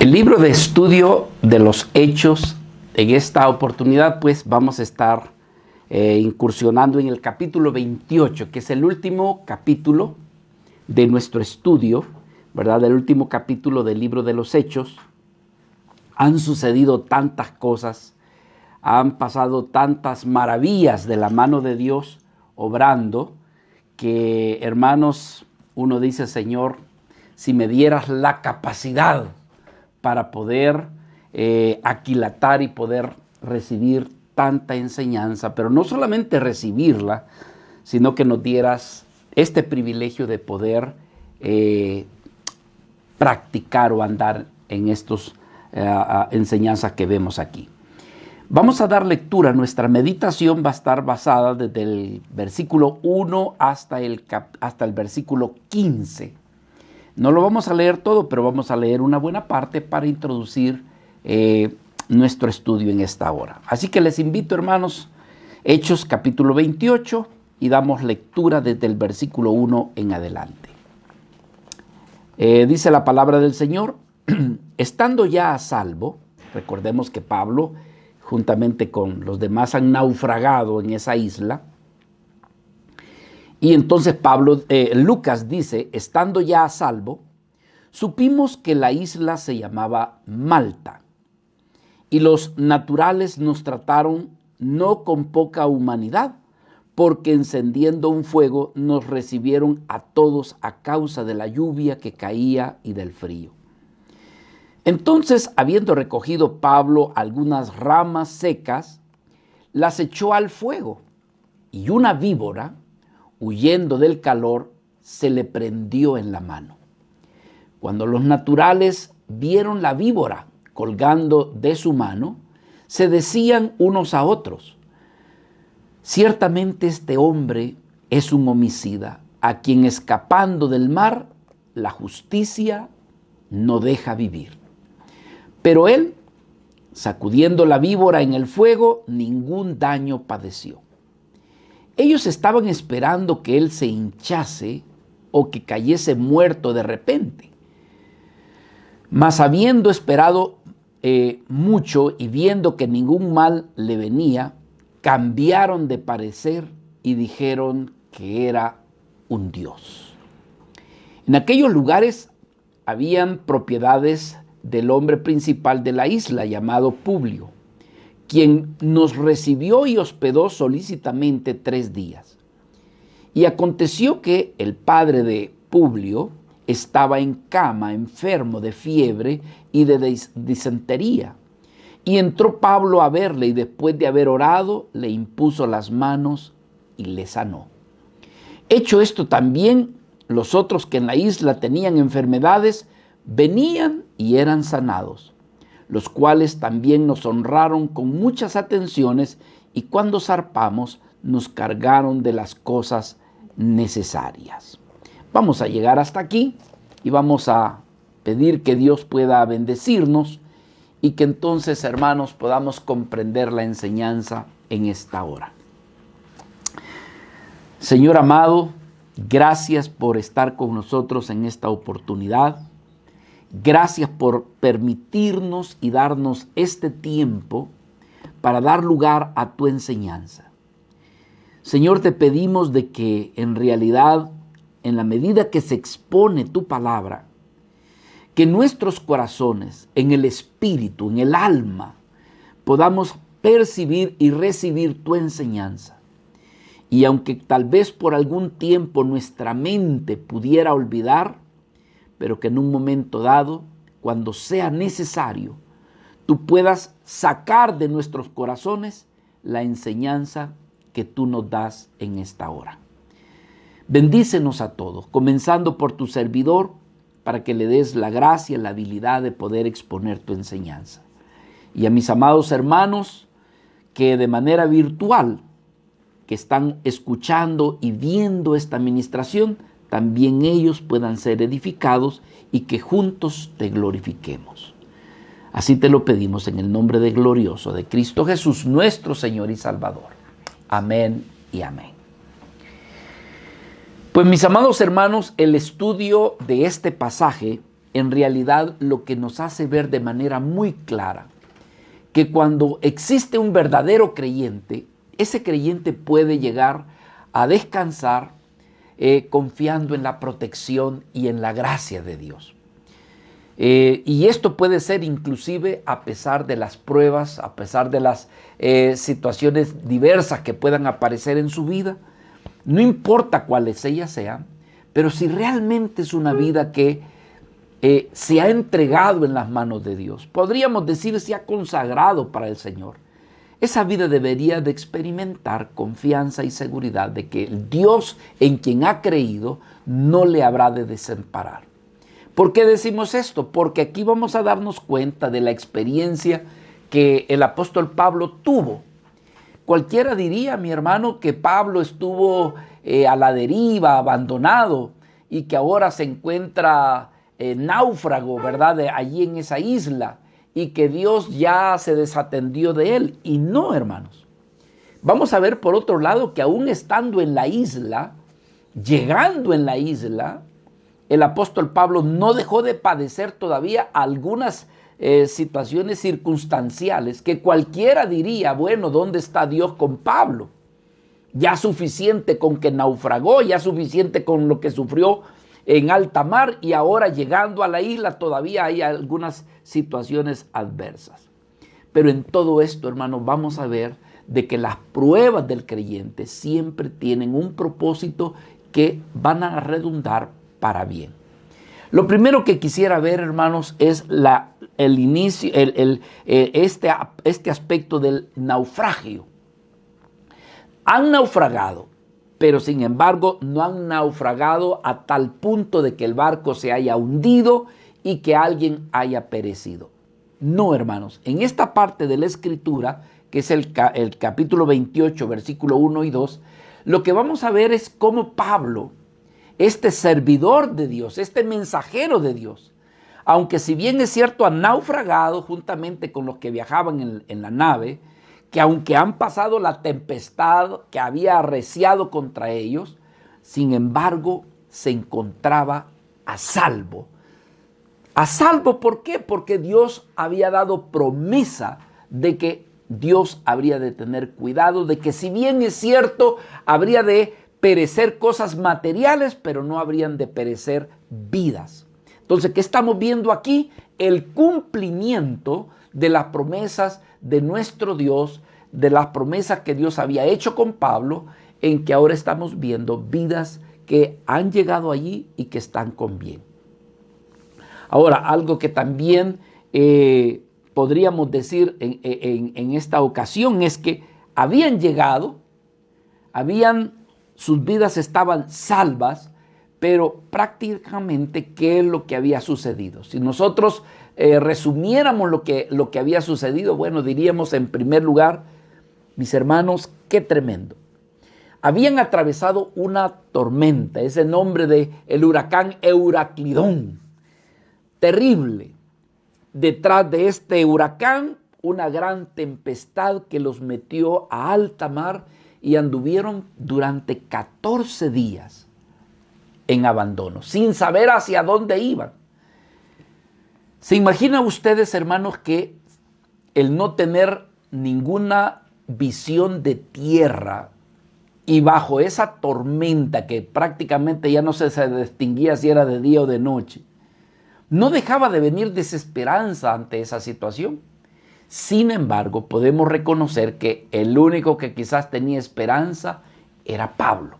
El libro de estudio de los Hechos, en esta oportunidad pues vamos a estar incursionando en el capítulo 28, que es el último capítulo de nuestro estudio, ¿verdad? El último capítulo del libro de los Hechos. Han sucedido tantas cosas, han pasado tantas maravillas de la mano de Dios obrando, que hermanos, uno dice: Señor, si me dieras la capacidad para poder aquilatar y poder recibir tanta enseñanza, pero no solamente recibirla, sino que nos dieras este privilegio de poder practicar o andar en estas enseñanzas que vemos aquí. Vamos a dar lectura. Nuestra meditación va a estar basada desde el versículo 1 hasta el versículo 15. No lo vamos a leer todo, pero vamos a leer una buena parte para introducir nuestro estudio en esta hora. Así que les invito, hermanos, Hechos capítulo 28, y damos lectura desde el versículo 1 en adelante. Dice la palabra del Señor: estando ya a salvo, recordemos que Pablo, juntamente con los demás, han naufragado en esa isla. Y entonces Lucas dice: estando ya a salvo, supimos que la isla se llamaba Malta, y los naturales nos trataron no con poca humanidad, porque encendiendo un fuego nos recibieron a todos a causa de la lluvia que caía y del frío. Entonces, habiendo recogido Pablo algunas ramas secas, las echó al fuego, y una víbora, huyendo del calor, se le prendió en la mano. Cuando los naturales vieron la víbora colgando de su mano, se decían unos a otros: ciertamente este hombre es un homicida, a quien escapando del mar la justicia no deja vivir. Pero él, sacudiendo la víbora en el fuego, ningún daño padeció. Ellos estaban esperando que él se hinchase o que cayese muerto de repente. Mas habiendo esperado mucho y viendo que ningún mal le venía, cambiaron de parecer y dijeron que era un dios. En aquellos lugares habían propiedades del hombre principal de la isla, llamado Publio, quien nos recibió y hospedó solícitamente 3 días. Y aconteció que el padre de Publio estaba en cama, enfermo de fiebre y de disentería. Y entró Pablo a verle, y después de haber orado, le impuso las manos y le sanó. Hecho esto, también los otros que en la isla tenían enfermedades venían y eran sanados, los cuales también nos honraron con muchas atenciones, y cuando zarpamos nos cargaron de las cosas necesarias. Vamos a llegar hasta aquí y vamos a pedir que Dios pueda bendecirnos y que entonces, hermanos, podamos comprender la enseñanza en esta hora. Señor amado, gracias por estar con nosotros en esta oportunidad. Gracias por permitirnos y darnos este tiempo para dar lugar a tu enseñanza. Señor, te pedimos de que en realidad, en la medida que se expone tu palabra, que nuestros corazones, en el espíritu, en el alma, podamos percibir y recibir tu enseñanza. Y aunque tal vez por algún tiempo nuestra mente pudiera olvidar, pero que en un momento dado, cuando sea necesario, tú puedas sacar de nuestros corazones la enseñanza que tú nos das en esta hora. Bendícenos a todos, comenzando por tu servidor, para que le des la gracia, la habilidad de poder exponer tu enseñanza. Y a mis amados hermanos que de manera virtual, que están escuchando y viendo esta administración, también ellos puedan ser edificados y que juntos te glorifiquemos. Así te lo pedimos en el nombre de glorioso de Cristo Jesús, nuestro Señor y Salvador. Amén y amén. Pues mis amados hermanos, el estudio de este pasaje en realidad lo que nos hace ver de manera muy clara que cuando existe un verdadero creyente, ese creyente puede llegar a descansar confiando en la protección y en la gracia de Dios. Y esto puede ser inclusive a pesar de las pruebas, a pesar de las situaciones diversas que puedan aparecer en su vida. No importa cuáles ellas sean, pero si realmente es una vida que se ha entregado en las manos de Dios, podríamos decir se ha consagrado para el Señor, esa vida debería de experimentar confianza y seguridad de que el Dios en quien ha creído no le habrá de desamparar. ¿Por qué decimos esto? Porque aquí vamos a darnos cuenta de la experiencia que el apóstol Pablo tuvo. Cualquiera diría, mi hermano, que Pablo estuvo a la deriva, abandonado, y que ahora se encuentra náufrago, ¿verdad?, allí en esa isla, y que Dios ya se desatendió de él. Y no, hermanos. Vamos a ver por otro lado que aún estando en la isla, llegando en la isla, el apóstol Pablo no dejó de padecer todavía algunas situaciones circunstanciales que cualquiera diría, bueno, ¿dónde está Dios con Pablo? Ya suficiente con que naufragó, ya suficiente con lo que sufrió en alta mar y ahora llegando a la isla todavía hay algunas situaciones adversas. Pero en todo esto, hermanos, vamos a ver de que las pruebas del creyente siempre tienen un propósito que van a redundar para bien. Lo primero que quisiera ver, hermanos, es el inicio, este aspecto del naufragio. Han naufragado, pero sin embargo no han naufragado a tal punto de que el barco se haya hundido y que alguien haya perecido. No, hermanos, en esta parte de la Escritura, que es el capítulo 28, versículo 1 y 2, lo que vamos a ver es cómo Pablo, este servidor de Dios, este mensajero de Dios, aunque si bien es cierto ha naufragado juntamente con los que viajaban en la nave, que aunque han pasado la tempestad que había arreciado contra ellos, sin embargo se encontraba a salvo. ¿A salvo por qué? Porque Dios había dado promesa de que Dios habría de tener cuidado, de que si bien es cierto, habría de perecer cosas materiales, pero no habrían de perecer vidas. Entonces, ¿qué estamos viendo aquí? El cumplimiento de las promesas de nuestro Dios, de las promesas que Dios había hecho con Pablo, en que ahora estamos viendo vidas que han llegado allí y que están con bien. Ahora, algo que también podríamos decir en esta ocasión es que habían llegado, sus vidas estaban salvas, pero prácticamente, ¿qué es lo que había sucedido? Si nosotros resumiéramos lo que había sucedido, bueno, diríamos en primer lugar, mis hermanos, qué tremendo. Habían atravesado una tormenta, es el nombre del huracán Euraclidón, terrible. Detrás de este huracán, una gran tempestad que los metió a alta mar y anduvieron durante 14 días en abandono, sin saber hacia dónde iban. ¿Se imaginan ustedes, hermanos, que el no tener ninguna visión de tierra y bajo esa tormenta que prácticamente ya no se distinguía si era de día o de noche, no dejaba de venir desesperanza ante esa situación? Sin embargo, podemos reconocer que el único que quizás tenía esperanza era Pablo.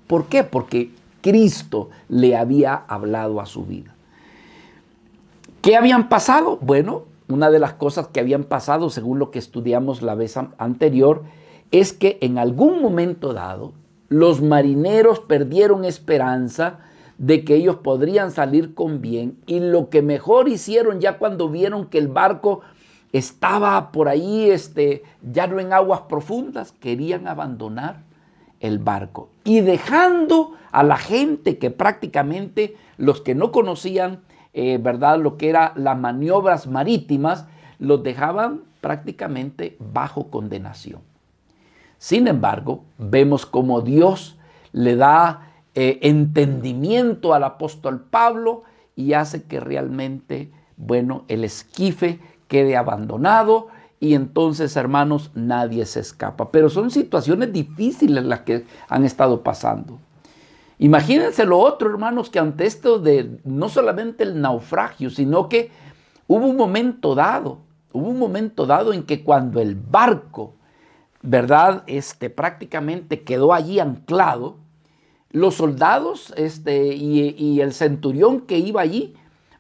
¿Por qué? Porque Cristo le había hablado a su vida. ¿Qué habían pasado? Bueno, una de las cosas que habían pasado, según lo que estudiamos la vez anterior, es que en algún momento dado, los marineros perdieron esperanza de que ellos podrían salir con bien, y lo que mejor hicieron ya cuando vieron que el barco estaba por ahí, ya no en aguas profundas, querían abandonar el barco y dejando a la gente que prácticamente los que no conocían, ¿verdad?, lo que eran las maniobras marítimas, los dejaban prácticamente bajo condenación. Sin embargo, vemos cómo Dios le da entendimiento al apóstol Pablo y hace que realmente, bueno, el esquife quede abandonado y entonces, hermanos, nadie se escapa. Pero son situaciones difíciles las que han estado pasando. Imagínense lo otro, hermanos, que ante esto de no solamente el naufragio, sino que hubo un momento dado en que cuando el barco, ¿verdad? Prácticamente quedó allí anclado, los soldados y el centurión que iba allí,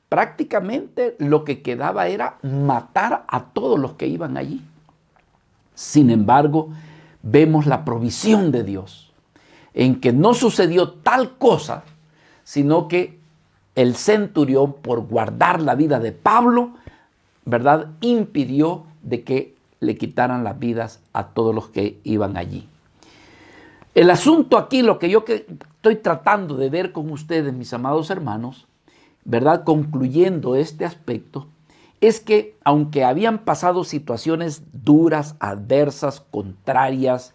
prácticamente lo que quedaba era matar a todos los que iban allí. Sin embargo, vemos la provisión de Dios, en que no sucedió tal cosa, sino que el centurión, por guardar la vida de Pablo, ¿verdad?, impidió de que le quitaran las vidas a todos los que iban allí. El asunto aquí, lo que yo estoy tratando de ver con ustedes, mis amados hermanos, ¿verdad?, concluyendo este aspecto, es que aunque habían pasado situaciones duras, adversas, contrarias,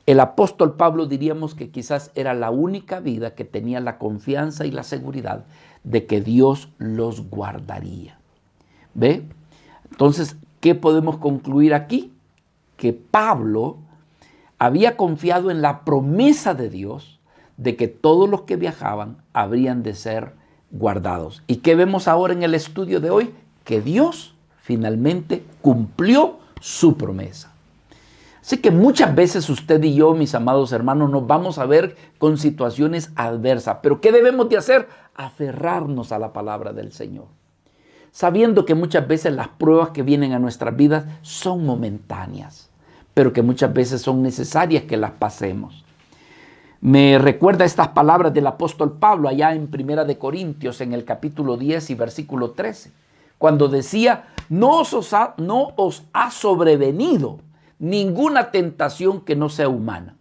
el apóstol Pablo diríamos que quizás era la única vida que tenía la confianza y la seguridad de que Dios los guardaría. ¿Ve? Entonces, ¿qué podemos concluir aquí? Que Pablo había confiado en la promesa de Dios de que todos los que viajaban habrían de ser guardados. ¿Y qué vemos ahora en el estudio de hoy? Que Dios finalmente cumplió su promesa. Así que muchas veces usted y yo, mis amados hermanos, nos vamos a ver con situaciones adversas. ¿Pero qué debemos de hacer? Aferrarnos a la palabra del Señor, sabiendo que muchas veces las pruebas que vienen a nuestras vidas son momentáneas, pero que muchas veces son necesarias que las pasemos. Me recuerda estas palabras del apóstol Pablo allá en 1 Corintios, en el capítulo 10 y versículo 13, cuando decía, no os ha sobrevenido ninguna tentación que no sea humana,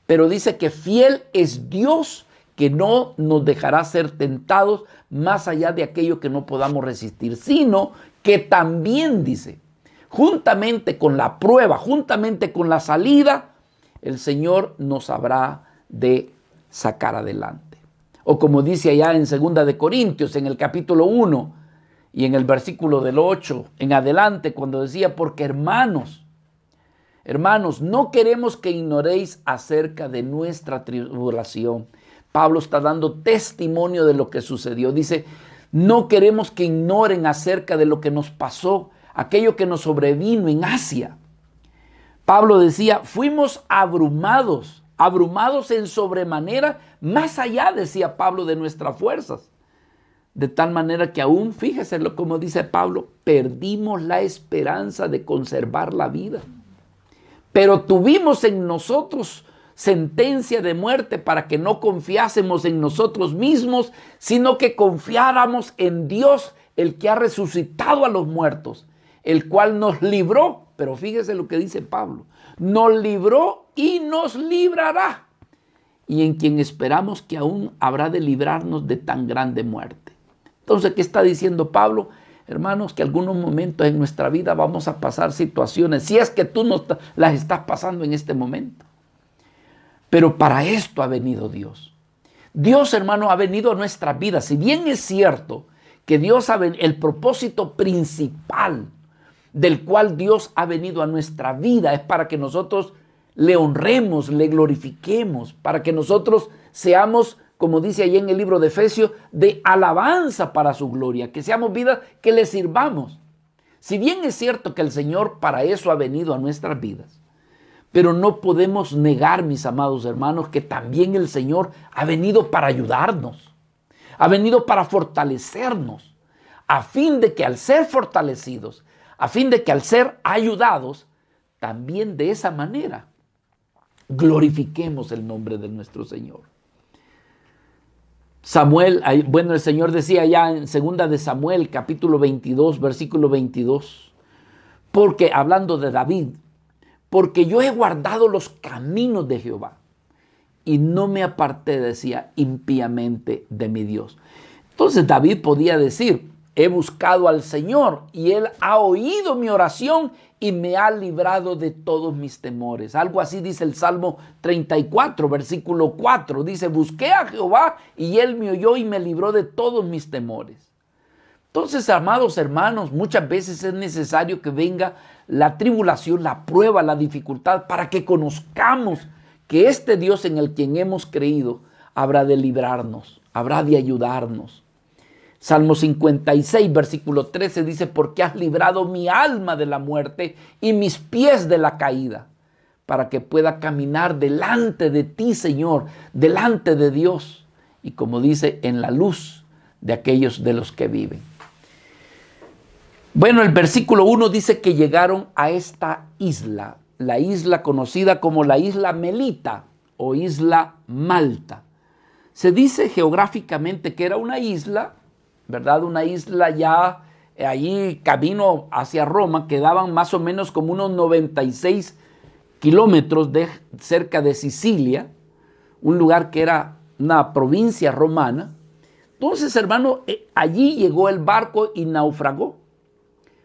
pero dice que fiel es Dios, que no nos dejará ser tentados más allá de aquello que no podamos resistir, sino que también, dice, juntamente con la prueba, juntamente con la salida, el Señor nos habrá de sacar adelante. O como dice allá en 2 Corintios, en el capítulo 1 y en el versículo del 8 en adelante, cuando decía, porque hermanos, no queremos que ignoréis acerca de nuestra tribulación. Pablo está dando testimonio de lo que sucedió. Dice, no queremos que ignoren acerca de lo que nos pasó, aquello que nos sobrevino en Asia. Pablo decía, fuimos abrumados en sobremanera, más allá, decía Pablo, de nuestras fuerzas. De tal manera que aún, fíjese como dice Pablo, perdimos la esperanza de conservar la vida. Pero tuvimos en nosotros sentencia de muerte para que no confiásemos en nosotros mismos, sino que confiáramos en Dios, el que ha resucitado a los muertos, el cual nos libró. Pero fíjese lo que dice Pablo, nos libró y nos librará, y en quien esperamos que aún habrá de librarnos de tan grande muerte. Entonces, ¿qué está diciendo Pablo? Hermanos, que algunos momentos en nuestra vida vamos a pasar situaciones, si es que tú no las estás pasando en este momento. Pero para esto ha venido Dios. Dios, hermano, ha venido a nuestras vidas. Si bien es cierto que Dios el propósito principal del cual Dios ha venido a nuestra vida es para que nosotros le honremos, le glorifiquemos, para que nosotros seamos, como dice ahí en el libro de Efesios, de alabanza para su gloria, que seamos vidas que le sirvamos. Si bien es cierto que el Señor para eso ha venido a nuestras vidas, pero no podemos negar, mis amados hermanos, que también el Señor ha venido para ayudarnos, ha venido para fortalecernos, a fin de que al ser fortalecidos, a fin de que al ser ayudados, también de esa manera glorifiquemos el nombre de nuestro Señor. Samuel, bueno, el Señor decía ya en 2 de Samuel, capítulo 22, versículo 22, porque hablando de David, porque yo he guardado los caminos de Jehová y no me aparté, decía, impíamente de mi Dios. Entonces David podía decir, he buscado al Señor y Él ha oído mi oración y me ha librado de todos mis temores. Algo así dice el Salmo 34, versículo 4. Dice, busqué a Jehová y Él me oyó y me libró de todos mis temores. Entonces, amados hermanos, muchas veces es necesario que venga la tribulación, la prueba, la dificultad, para que conozcamos que este Dios en el quien hemos creído habrá de librarnos, habrá de ayudarnos. Salmo 56, versículo 13 dice, porque has librado mi alma de la muerte y mis pies de la caída, para que pueda caminar delante de ti, Señor, delante de Dios, y como dice, en la luz de aquellos de los que viven. Bueno, el versículo 1 dice que llegaron a esta isla, la isla conocida como la isla Melita o isla Malta. Se dice geográficamente que era una isla, ¿verdad? Una isla ya allí camino hacia Roma, quedaban más o menos como unos 96 kilómetros de cerca de Sicilia, un lugar que era una provincia romana. Entonces, hermano, allí llegó el barco y naufragó,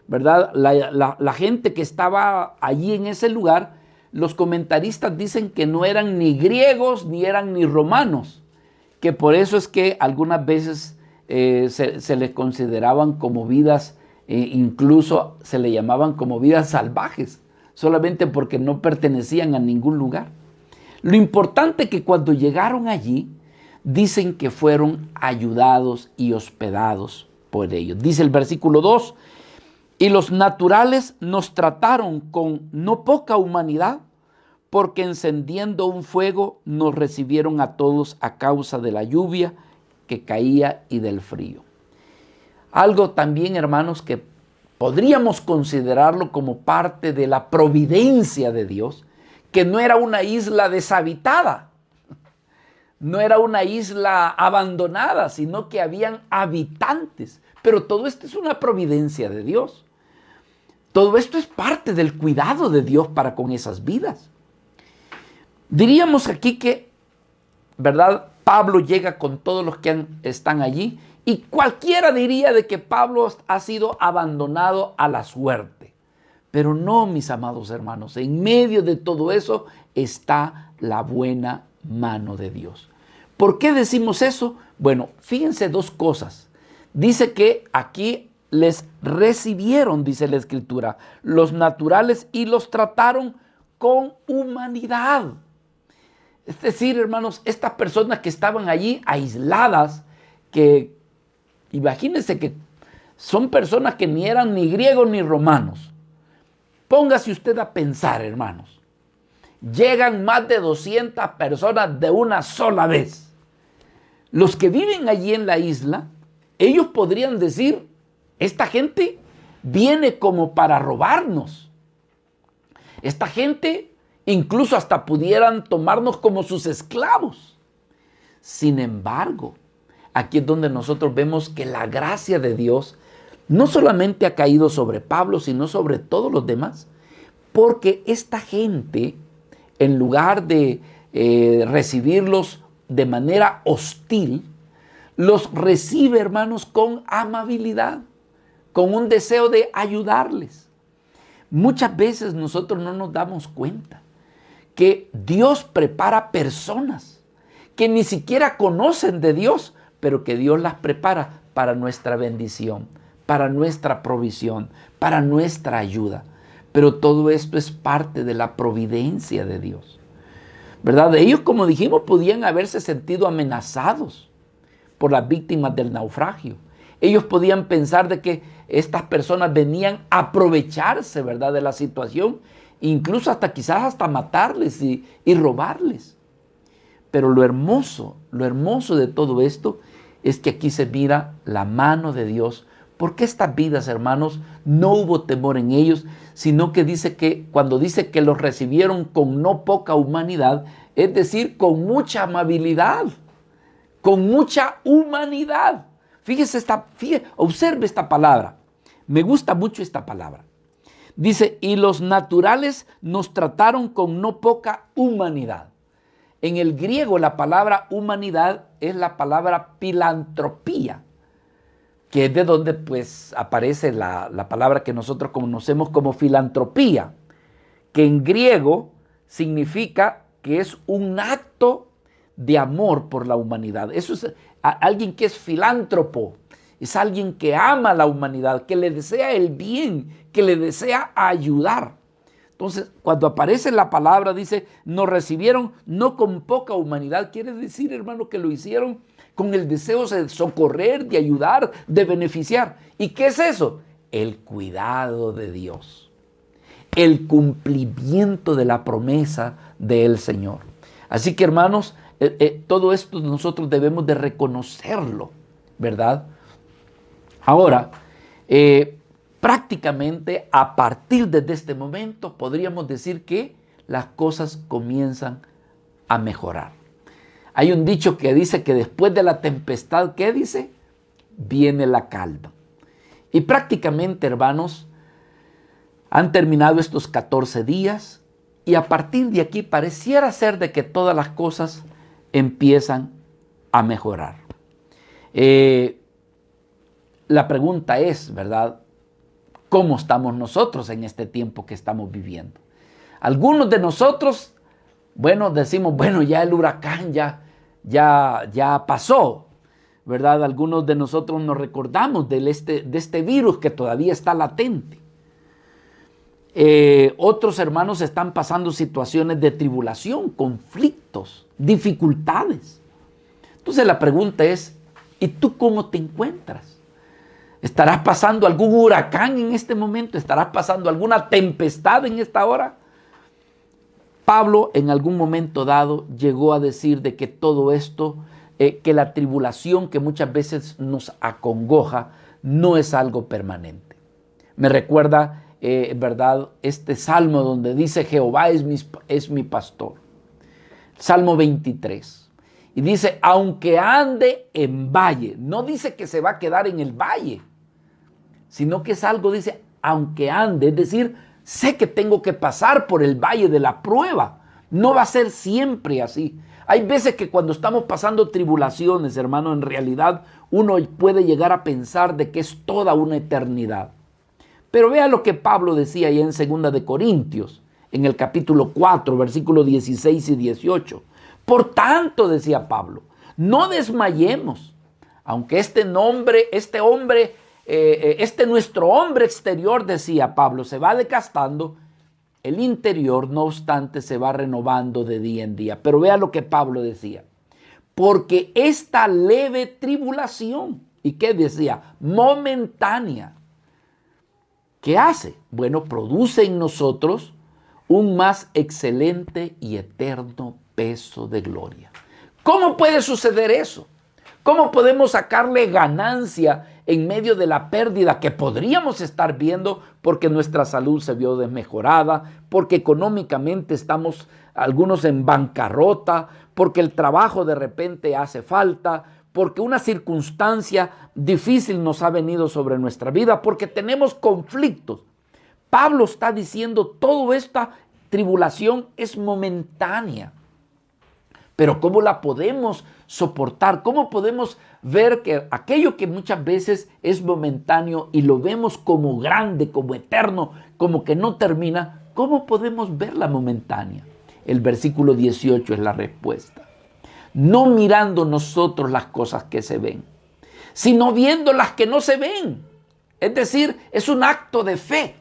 ¿verdad? La gente que estaba allí en ese lugar, los comentaristas dicen que no eran ni griegos ni eran ni romanos, que por eso es que algunas veces se les consideraban como vidas, incluso se le llamaban como vidas salvajes, solamente porque no pertenecían a ningún lugar. Lo importante es que cuando llegaron allí, dicen que fueron ayudados y hospedados por ellos. Dice el versículo 2, y los naturales nos trataron con no poca humanidad, porque encendiendo un fuego nos recibieron a todos a causa de la lluvia que caía y del frío. Algo también, hermanos, que podríamos considerarlo como parte de la providencia de Dios, que no era una isla deshabitada, no era una isla abandonada, sino que habían habitantes. Pero todo esto es una providencia de Dios. Todo esto es parte del cuidado de Dios para con esas vidas. Diríamos aquí que, ¿verdad? Pablo llega con todos los que están allí y cualquiera diría de que Pablo ha sido abandonado a la suerte. Pero no, mis amados hermanos, en medio de todo eso está la buena mano de Dios. ¿Por qué decimos eso? Bueno, fíjense dos cosas. Dice que aquí les recibieron, dice la Escritura, los naturales y los trataron con humanidad. Es decir, hermanos, estas personas que estaban allí aisladas, que imagínense que son personas que ni eran ni griegos ni romanos. Póngase usted a pensar, hermanos. Llegan más de 200 personas de una sola vez. Los que viven allí en la isla, ellos podrían decir, esta gente viene como para robarnos. Esta gente incluso hasta pudieran tomarnos como sus esclavos. Sin embargo, aquí es donde nosotros vemos que la gracia de Dios no solamente ha caído sobre Pablo, sino sobre todos los demás, porque esta gente, en lugar de recibirlos de manera hostil, los recibe, hermanos, con amabilidad, con un deseo de ayudarles. Muchas veces nosotros no nos damos cuenta que Dios prepara personas que ni siquiera conocen de Dios, pero que Dios las prepara para nuestra bendición, para nuestra provisión, para nuestra ayuda. Pero todo esto es parte de la providencia de Dios, ¿verdad? Ellos, como dijimos, podían haberse sentido amenazados por las víctimas del naufragio. Ellos podían pensar de que estas personas venían a aprovecharse, ¿verdad?, de la situación, incluso hasta quizás hasta matarles y robarles. Pero lo hermoso de todo esto es que aquí se mira la mano de Dios, porque estas vidas, hermanos, no hubo temor en ellos, sino que dice que cuando dice que los recibieron con no poca humanidad, es decir, con mucha amabilidad, con mucha humanidad. Fíjese observe esta palabra. Me gusta mucho esta palabra. Dice, y los naturales nos trataron con no poca humanidad. En el griego la palabra humanidad es la palabra filantropía, que es de donde pues aparece la palabra que nosotros conocemos como filantropía, que en griego significa que es un acto de amor por la humanidad. Eso es alguien que es filántropo, es alguien que ama a la humanidad, que le desea el bien, que le desea ayudar. Entonces, cuando aparece la palabra, dice, nos recibieron no con poca humanidad. Quiere decir, hermano, que lo hicieron con el deseo de socorrer, de ayudar, de beneficiar. ¿Y qué es eso? El cuidado de Dios, el cumplimiento de la promesa del Señor. Así que, hermanos, todo esto nosotros debemos de reconocerlo, ¿verdad? Ahora, prácticamente a partir de este momento podríamos decir que las cosas comienzan a mejorar. Hay un dicho que dice que después de la tempestad, ¿qué dice? Viene la calma. Y prácticamente, hermanos, han terminado estos 14 días y a partir de aquí pareciera ser de que todas las cosas empiezan a mejorar. La pregunta es, ¿verdad? ¿Cómo estamos nosotros en este tiempo que estamos viviendo? Algunos de nosotros, bueno, decimos, bueno, ya el huracán ya pasó, ¿verdad? Algunos de nosotros nos recordamos de este virus que todavía está latente. Otros hermanos están pasando situaciones de tribulación, conflictos, dificultades. Entonces la pregunta es, ¿y tú cómo te encuentras? ¿Estarás pasando algún huracán en este momento? ¿Estarás pasando alguna tempestad en esta hora? Pablo en algún momento dado llegó a decir de que todo esto, que la tribulación que muchas veces nos acongoja, no es algo permanente. Me recuerda, ¿verdad?, este salmo donde dice Jehová es mi pastor. Salmo 23. Y dice, aunque ande en valle, no dice que se va a quedar en el valle, sino que es algo, dice, aunque ande, es decir, sé que tengo que pasar por el valle de la prueba. No va a ser siempre así. Hay veces que cuando estamos pasando tribulaciones, hermano, en realidad uno puede llegar a pensar de que es toda una eternidad. Pero vea lo que Pablo decía ahí en 2 de Corintios, en el capítulo 4, versículos 16 y 18. Por tanto, decía Pablo, no desmayemos, aunque nuestro hombre exterior, decía Pablo, se va desgastando, el interior, no obstante, se va renovando de día en día. Pero vea lo que Pablo decía, porque esta leve tribulación, ¿y qué decía? Momentánea. ¿Qué hace? Bueno, produce en nosotros un más excelente y eterno peso de gloria. ¿Cómo puede suceder eso? ¿Cómo podemos sacarle ganancia en medio de la pérdida que podríamos estar viendo porque nuestra salud se vio desmejorada, porque económicamente estamos algunos en bancarrota, porque el trabajo de repente hace falta, porque una circunstancia difícil nos ha venido sobre nuestra vida, porque tenemos conflictos? Pablo está diciendo, toda esta tribulación es momentánea. Pero ¿cómo la podemos soportar? ¿Cómo podemos ver que aquello que muchas veces es momentáneo y lo vemos como grande, como eterno, como que no termina? ¿Cómo podemos ver la momentánea? El versículo 18 es la respuesta. No mirando nosotros las cosas que se ven, sino viendo las que no se ven. Es decir, es un acto de fe.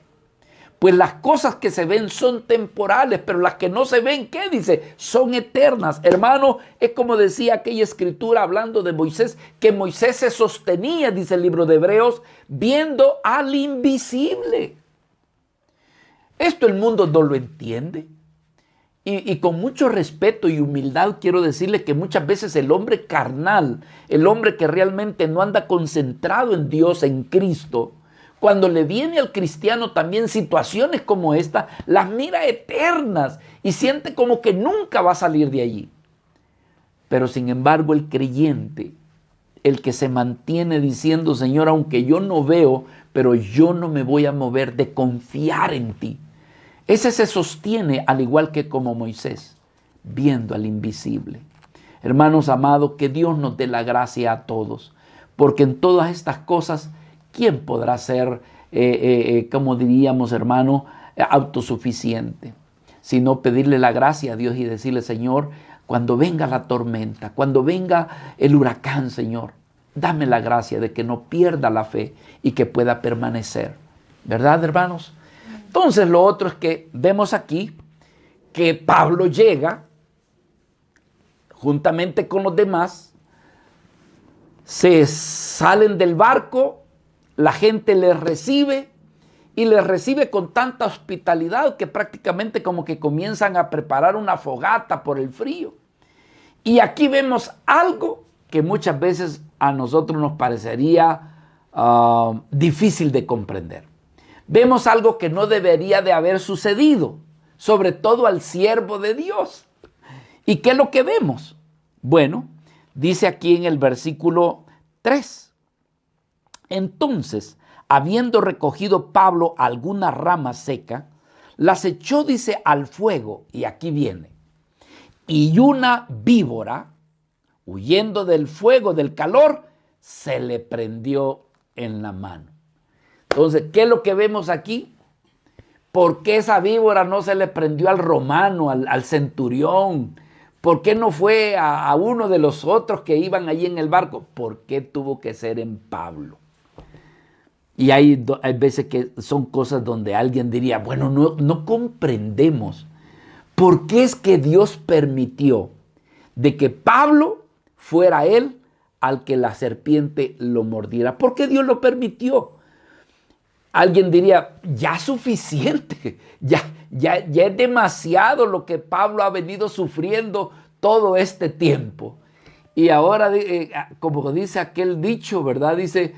Pues las cosas que se ven son temporales, pero las que no se ven, ¿qué dice? Son eternas. Hermano, es como decía aquella escritura hablando de Moisés, que Moisés se sostenía, dice el libro de Hebreos, viendo al invisible. Esto el mundo no lo entiende. Y con mucho respeto y humildad quiero decirle que muchas veces el hombre carnal, el hombre que realmente no anda concentrado en Dios, en Cristo, cuando le viene al cristiano también situaciones como esta, las mira eternas y siente como que nunca va a salir de allí. Pero sin embargo el creyente, el que se mantiene diciendo, Señor, aunque yo no veo, pero yo no me voy a mover de confiar en ti. Ese se sostiene al igual que como Moisés, viendo al invisible. Hermanos amados, que Dios nos dé la gracia a todos porque en todas estas cosas, ¿quién podrá ser, como diríamos, hermano, autosuficiente? Sino pedirle la gracia a Dios y decirle: Señor, cuando venga la tormenta, cuando venga el huracán, Señor, dame la gracia de que no pierda la fe y que pueda permanecer. ¿Verdad, hermanos? Entonces, lo otro es que vemos aquí que Pablo llega juntamente con los demás, se salen del barco, la gente les recibe y les recibe con tanta hospitalidad que prácticamente como que comienzan a preparar una fogata por el frío. Y aquí vemos algo que muchas veces a nosotros nos parecería difícil de comprender. Vemos algo que no debería de haber sucedido, sobre todo al siervo de Dios. ¿Y qué es lo que vemos? Bueno, dice aquí en el versículo 3. Entonces, habiendo recogido Pablo alguna rama seca, las echó, dice, al fuego, y aquí viene. Y una víbora, huyendo del fuego, del calor, se le prendió en la mano. Entonces, ¿qué es lo que vemos aquí? ¿Por qué esa víbora no se le prendió al romano, al centurión? ¿Por qué no fue a uno de los otros que iban allí en el barco? ¿Por qué tuvo que ser en Pablo? Y hay veces que son cosas donde alguien diría, bueno, no comprendemos por qué es que Dios permitió de que Pablo fuera él al que la serpiente lo mordiera. ¿Por qué Dios lo permitió? Alguien diría, ya suficiente, ya es demasiado lo que Pablo ha venido sufriendo todo este tiempo. Y ahora, como dice aquel dicho, ¿verdad? Dice,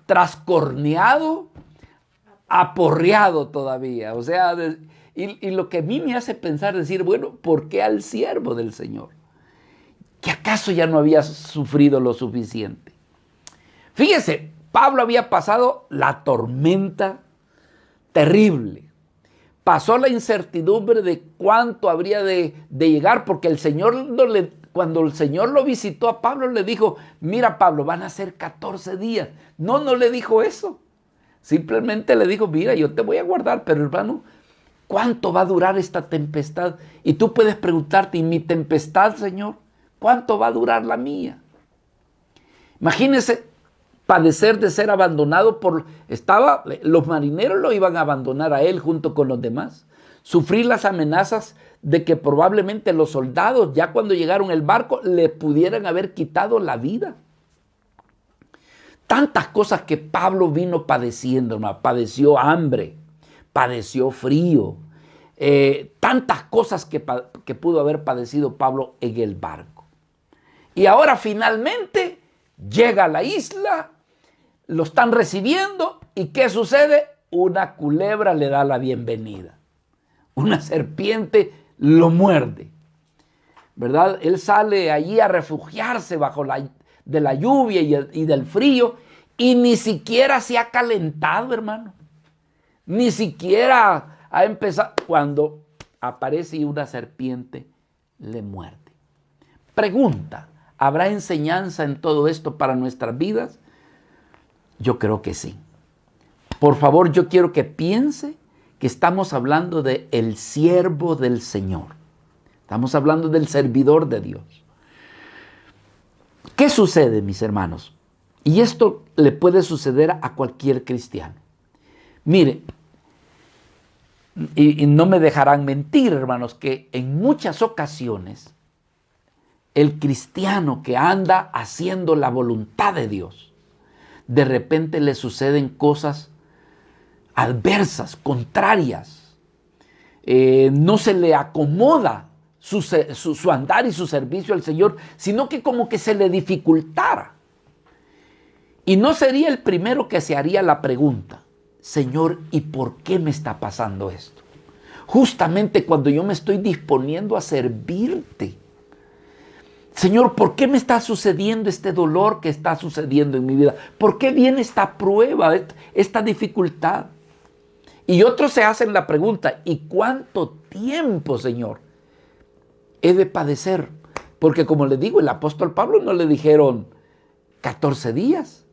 trascorneado, aporreado todavía. O sea, y lo que a mí me hace pensar, decir, bueno, ¿por qué al siervo del Señor? ¿Que acaso ya no había sufrido lo suficiente? Fíjese, Pablo había pasado la tormenta terrible. Pasó la incertidumbre de cuánto habría de llegar, porque el Señor cuando el Señor lo visitó a Pablo, le dijo, mira Pablo, van a ser 14 días. No le dijo eso. Simplemente le dijo, mira, yo te voy a guardar, pero hermano, ¿cuánto va a durar esta tempestad? Y tú puedes preguntarte, ¿y mi tempestad, Señor? ¿Cuánto va a durar la mía? Imagínese padecer de ser abandonado los marineros lo iban a abandonar a él junto con los demás. Sufrir las amenazas de que probablemente los soldados, ya cuando llegaron al barco, le pudieran haber quitado la vida. Tantas cosas que Pablo vino padeciendo, hermano. Padeció hambre, padeció frío, tantas cosas que pudo haber padecido Pablo en el barco. Y ahora finalmente llega a la isla, lo están recibiendo y ¿qué sucede? Una culebra le da la bienvenida. Una serpiente lo muerde, ¿verdad? Él sale allí a refugiarse de la lluvia y del frío y ni siquiera se ha calentado, hermano. Ni siquiera ha empezado cuando aparece una serpiente le muerde. Pregunta, ¿habrá enseñanza en todo esto para nuestras vidas? Yo creo que sí. Por favor, yo quiero que piense que estamos hablando de el siervo del Señor. Estamos hablando del servidor de Dios. ¿Qué sucede, mis hermanos? Y esto le puede suceder a cualquier cristiano. Mire, y no me dejarán mentir, hermanos, que en muchas ocasiones el cristiano que anda haciendo la voluntad de Dios, de repente le suceden cosas adversas, contrarias. No se le acomoda su andar y su servicio al Señor, sino que como que se le dificultara. Y no sería el primero que se haría la pregunta, Señor, ¿y por qué me está pasando esto? Justamente cuando yo me estoy disponiendo a servirte. Señor, ¿por qué me está sucediendo este dolor que está sucediendo en mi vida? ¿Por qué viene esta prueba, esta dificultad? Y otros se hacen la pregunta, ¿y cuánto tiempo, Señor, he de padecer? Porque como le digo, el apóstol Pablo no le dijeron, 14 días.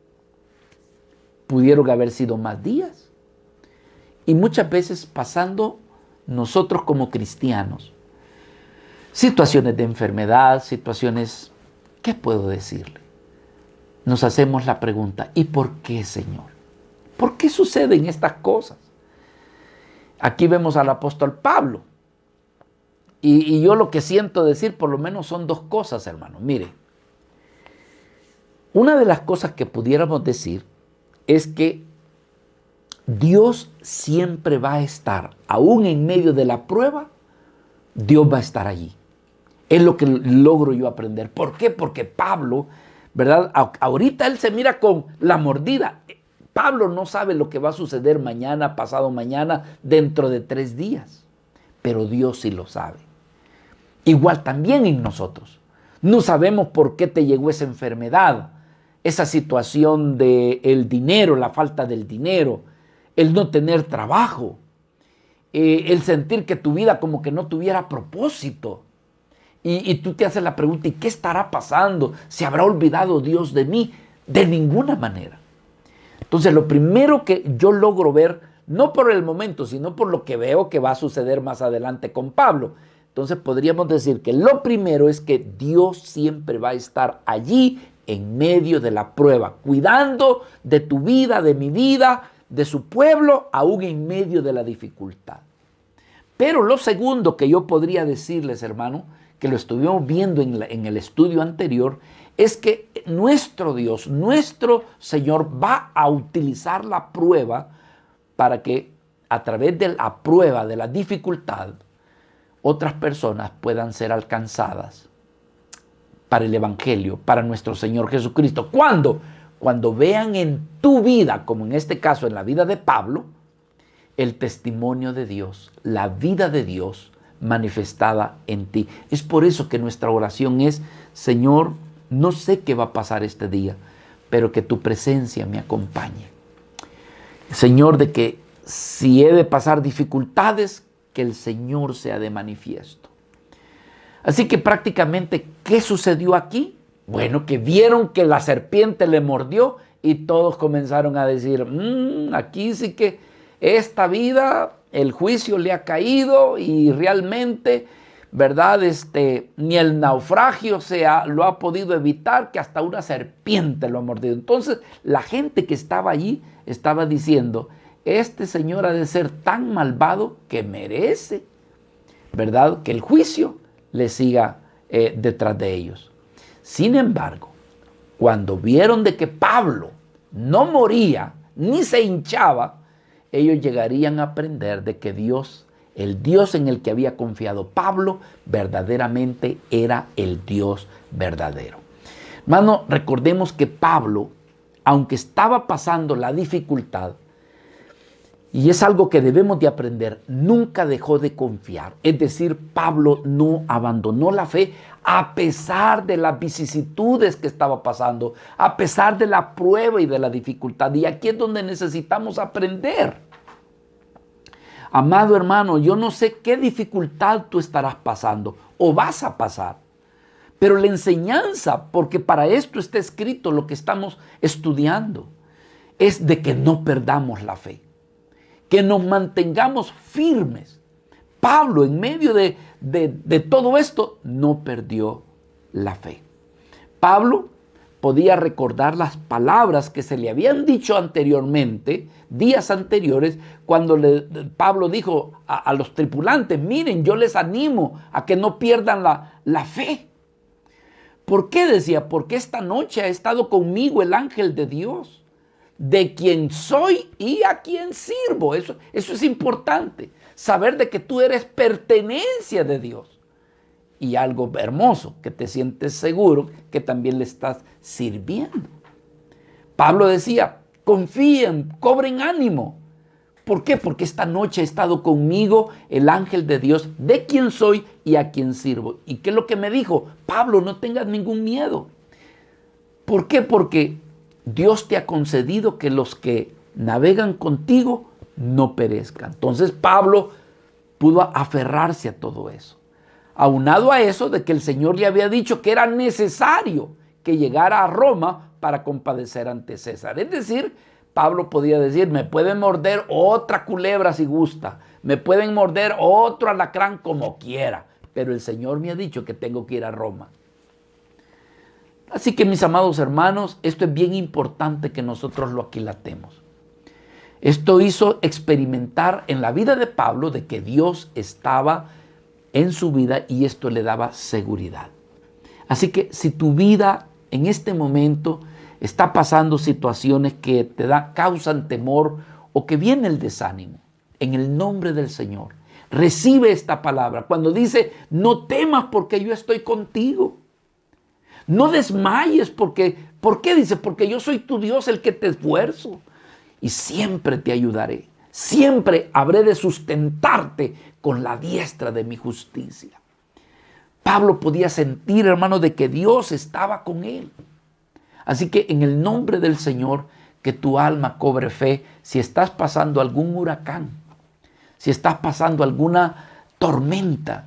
Pudieron haber sido más días. Y muchas veces pasando nosotros como cristianos situaciones de enfermedad, situaciones, ¿qué puedo decirle? Nos hacemos la pregunta, ¿y por qué, Señor? ¿Por qué suceden estas cosas? Aquí vemos al apóstol Pablo. Y yo lo que siento decir por lo menos son dos cosas, hermano. Mire, una de las cosas que pudiéramos decir es que Dios siempre va a estar, aún en medio de la prueba, Dios va a estar allí. Es lo que logro yo aprender. ¿Por qué? Porque Pablo, ¿verdad? Ahorita él se mira con la mordida. Pablo no sabe lo que va a suceder mañana, pasado mañana, dentro de 3 días. Pero Dios sí lo sabe. Igual también en nosotros. No sabemos por qué te llegó esa enfermedad, esa situación del dinero, la falta del dinero, el no tener trabajo, el sentir que tu vida como que no tuviera propósito. Y tú te haces la pregunta, ¿y qué estará pasando? ¿Se habrá olvidado Dios de mí? De ninguna manera. Entonces, lo primero que yo logro ver, no por el momento, sino por lo que veo que va a suceder más adelante con Pablo. Entonces, podríamos decir que lo primero es que Dios siempre va a estar allí en medio de la prueba, cuidando de tu vida, de mi vida, de su pueblo, aún en medio de la dificultad. Pero lo segundo que yo podría decirles, hermano, que lo estuvimos viendo en el estudio anterior, es que nuestro Dios, nuestro Señor va a utilizar la prueba para que a través de la prueba, de la dificultad, otras personas puedan ser alcanzadas para el Evangelio, para nuestro Señor Jesucristo. ¿Cuándo? Cuando vean en tu vida, como en este caso en la vida de Pablo, el testimonio de Dios, la vida de Dios manifestada en ti. Es por eso que nuestra oración es, Señor, no sé qué va a pasar este día, pero que tu presencia me acompañe. Señor, de que si he de pasar dificultades, que el Señor sea de manifiesto. Así que prácticamente, ¿qué sucedió aquí? Bueno, que vieron que la serpiente le mordió y todos comenzaron a decir, aquí sí que esta vida, el juicio le ha caído y realmente, ¿verdad? Ni el naufragio lo ha podido evitar, que hasta una serpiente lo ha mordido. Entonces, la gente que estaba allí estaba diciendo, este señor ha de ser tan malvado que merece, ¿verdad?, que el juicio le siga detrás de ellos. Sin embargo, cuando vieron de que Pablo no moría ni se hinchaba, ellos llegarían a aprender de que Dios, el Dios en el que había confiado Pablo, verdaderamente era el Dios verdadero. Hermano, recordemos que Pablo, aunque estaba pasando la dificultad, y es algo que debemos de aprender, nunca dejó de confiar. Es decir, Pablo no abandonó la fe a pesar de las vicisitudes que estaba pasando, a pesar de la prueba y de la dificultad. Y aquí es donde necesitamos aprender. Amado hermano, yo no sé qué dificultad tú estarás pasando o vas a pasar, pero la enseñanza, porque para esto está escrito lo que estamos estudiando, es de que no perdamos la fe, que nos mantengamos firmes. Pablo, en medio de todo esto, no perdió la fe. Pablo podía recordar las palabras que se le habían dicho anteriormente, días anteriores, cuando Pablo dijo a los tripulantes, miren, yo les animo a que no pierdan la fe. ¿Por qué decía? Porque esta noche ha estado conmigo el ángel de Dios, de quien soy y a quien sirvo. Eso es importante, saber de que tú eres pertenencia de Dios. Y algo hermoso, que te sientes seguro que también le estás sirviendo. Pablo decía, confíen, cobren ánimo. ¿Por qué? Porque esta noche ha estado conmigo el ángel de Dios, de quien soy y a quien sirvo. ¿Y qué es lo que me dijo? Pablo, no tengas ningún miedo. ¿Por qué? Porque Dios te ha concedido que los que navegan contigo no perezcan. Entonces Pablo pudo aferrarse a todo eso. Aunado a eso de que el Señor le había dicho que era necesario que llegara a Roma para compadecer ante César. Es decir, Pablo podía decir, me pueden morder otra culebra si gusta, me pueden morder otro alacrán como quiera, pero el Señor me ha dicho que tengo que ir a Roma. Así que, mis amados hermanos, esto es bien importante que nosotros lo aquilatemos. Esto hizo experimentar en la vida de Pablo de que Dios estaba en su vida y esto le daba seguridad. Así que si tu vida en este momento está pasando situaciones que te causan temor o que viene el desánimo, en el nombre del Señor, recibe esta palabra. Cuando dice, no temas porque yo estoy contigo. No desmayes porque, ¿por qué dice? Porque yo soy tu Dios, el que te esfuerzo. Y siempre te ayudaré. Siempre habré de sustentarte con la diestra de mi justicia. Pablo podía sentir, hermano, de que Dios estaba con él. Así que en el nombre del Señor, que tu alma cobre fe. Si estás pasando algún huracán, si estás pasando alguna tormenta,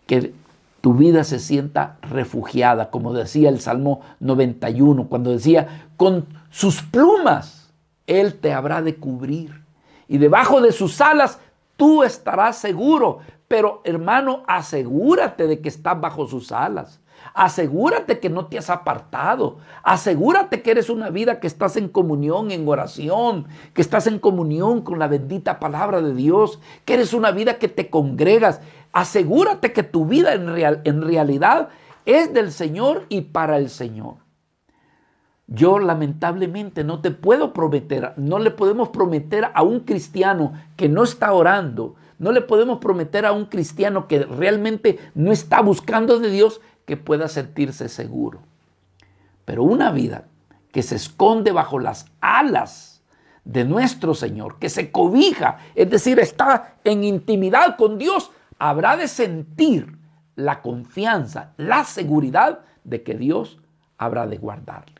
que tu vida se sienta refugiada, como decía el Salmo 91, cuando decía, con sus plumas Él te habrá de cubrir, y debajo de sus alas tú estarás seguro. Pero, hermano, asegúrate de que estás bajo sus alas. Asegúrate que no te has apartado. Asegúrate que eres una vida que estás en comunión, en oración, que estás en comunión con la bendita palabra de Dios, que eres una vida que te congregas. Asegúrate que tu vida en realidad es del Señor y para el Señor. Yo lamentablemente no te puedo prometer, no le podemos prometer a un cristiano que no está orando, no le podemos prometer a un cristiano que realmente no está buscando de Dios que pueda sentirse seguro. Pero una vida que se esconde bajo las alas de nuestro Señor, que se cobija, es decir, está en intimidad con Dios, habrá de sentir la confianza, la seguridad de que Dios habrá de guardarle.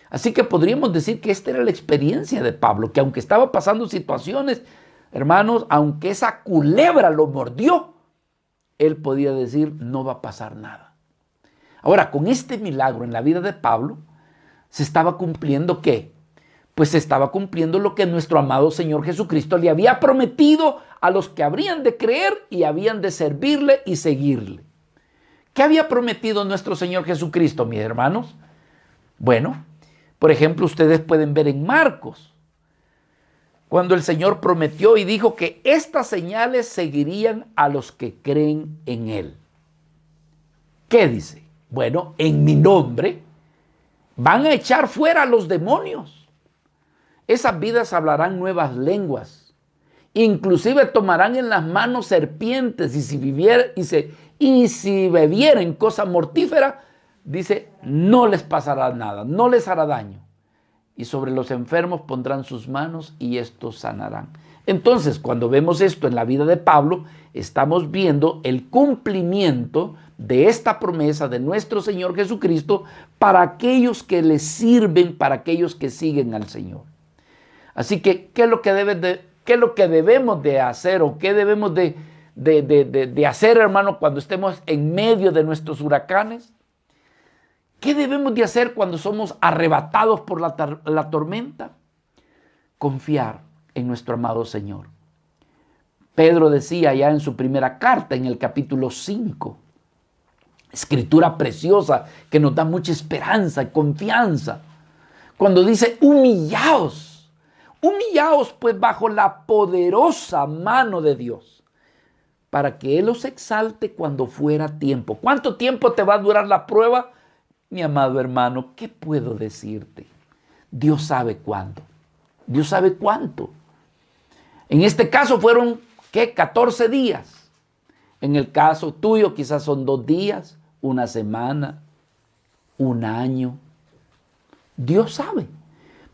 Así que podríamos decir que esta era la experiencia de Pablo, que aunque estaba pasando situaciones, hermanos, aunque esa culebra lo mordió, él podía decir, no va a pasar nada. Ahora, con este milagro en la vida de Pablo, se estaba cumpliendo ¿qué? Pues se estaba cumpliendo lo que nuestro amado Señor Jesucristo le había prometido a los que habrían de creer y habían de servirle y seguirle. ¿Qué había prometido nuestro Señor Jesucristo, mis hermanos? Bueno, por ejemplo, ustedes pueden ver en Marcos, cuando el Señor prometió y dijo que estas señales seguirían a los que creen en Él. ¿Qué dice? Bueno, en mi nombre van a echar fuera a los demonios. Esas vidas hablarán nuevas lenguas. Inclusive tomarán en las manos serpientes y si bebieren cosa mortífera, dice, no les pasará nada, no les hará daño. Y sobre los enfermos pondrán sus manos y estos sanarán. Entonces, cuando vemos esto en la vida de Pablo, estamos viendo el cumplimiento de esta promesa de nuestro Señor Jesucristo para aquellos que le sirven, para aquellos que siguen al Señor. Así que, ¿qué es lo que debemos de hacer o qué debemos de hacer, hermano, cuando estemos en medio de nuestros huracanes? ¿Qué debemos de hacer cuando somos arrebatados por la tormenta? Confiar en nuestro amado Señor. Pedro decía ya en su primera carta, en el capítulo 5, escritura preciosa que nos da mucha esperanza y confianza, cuando dice, humillaos pues bajo la poderosa mano de Dios, para que Él os exalte cuando fuera tiempo. ¿Cuánto tiempo te va a durar la prueba? Mi amado hermano, ¿qué puedo decirte? Dios sabe cuándo. Dios sabe cuánto. En este caso fueron, 14 días. En el caso tuyo quizás son 2 días, 1 semana, 1 año. Dios sabe.